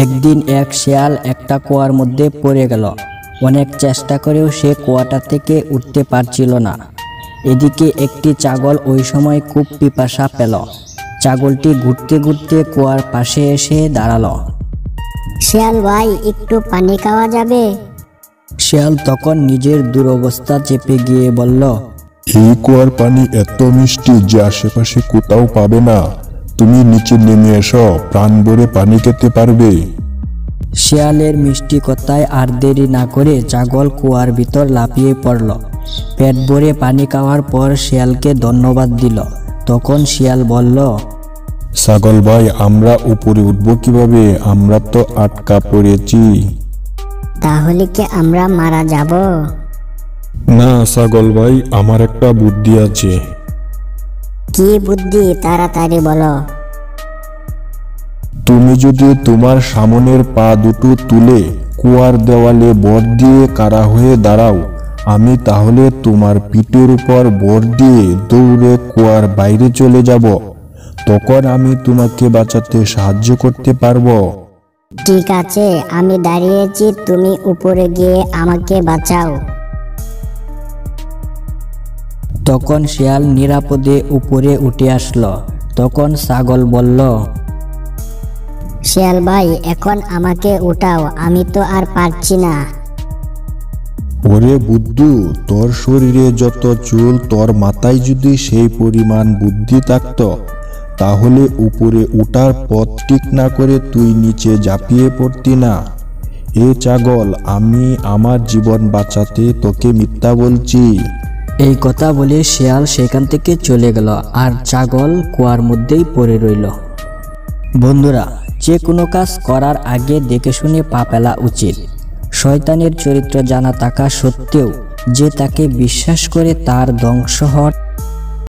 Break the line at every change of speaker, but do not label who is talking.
একদিন এক শিয়াল একটা কুয়ার মধ্যে পড়ে গেল। অনেক চেষ্টা করেও সে কুয়াটা থেকে উঠতে পারছিল না। এদিকে একটি ছাগল ওই সময় খুব পিপাসা পেল। ছাগলটি ঘুরতে ঘুরতে কুয়ার পাশে এসে দাঁড়ালো।
শিয়াল ভাই, একটু পানি খাওয়া যাবে?
শিয়াল তখন নিজের দুরবস্থা চেপে গিয়ে বলল,
এই কুয়ার পানি এত মিষ্টি যে আশেপাশে কোথাও পাবে না। তুমি নিচে নেমে এসো, প্রাণ ভরে পানি খেতে পারবে।
শিয়ালের মিষ্টি কথায় আর দেরি না করে ছাগল কুয়ার ভিতর লাফিয়ে পড়ল। পেট ভরে পানি খাওয়ার পর শিয়ালকে ধন্যবাদ দিল। তখন শিয়াল বলল,
ছাগল ভাই, আমরা উপরে উঠবো কিভাবে? আমরা তো আটকা পড়েছি।
তাহলে কি আমরা মারা যাব?
না ছাগল ভাই, আমার একটা বুদ্ধি আছে।
কি বুদ্ধি? তাড়াতাড়ি বলো।
তুমি যদি তোমার সামনের পা দুটো তুলে কুয়ার দেওয়ালে ভর দিয়ে কারা হয়ে দাঁড়াও, আমি তাহলে তোমার পিঠের উপর ভর দিয়ে দৌড়ে কুয়ার বাইরে চলে যাব। তখন আমি তোমাকে বাঁচাতে সাহায্য করতে পারবো।
ঠিক আছে, আমি দাঁড়িয়েছি, তুমি উপরে গিয়ে আমাকে বাঁচাও।
তখন শিয়াল নিরাপদে উপরে উঠে আসলো। তখন ছাগল বলল,
শিয়াল ভাই, এখন আমাকে উঠাও, আমি তো আর পারছি না।
ওরে বুদ্ধু, তোর শরীরে যত চুল, তোর মাথায় যদি সেই পরিমাণ বুদ্ধি থাকতো, তাহলে উপরে উঠার পথ ঠিক না করে তুই নিচে ঝাঁপিয়ে পড়তি না। এ ছাগল, আমি আমার জীবন বাঁচাতে তোকে মিথ্যা বলছি।
এই কথা বলে শিয়াল সেখান থেকে চলে গেল, আর ছাগল কুয়ার মধ্যেই পড়ে রইল। বন্ধুরা, যে কোনো কাজ করার আগে দেখে শুনে পা ফেলা উচিত। শয়তানের চরিত্র জানা থাকা সত্ত্বেও যে তাকে বিশ্বাস করে তার ধ্বংস হওয়ার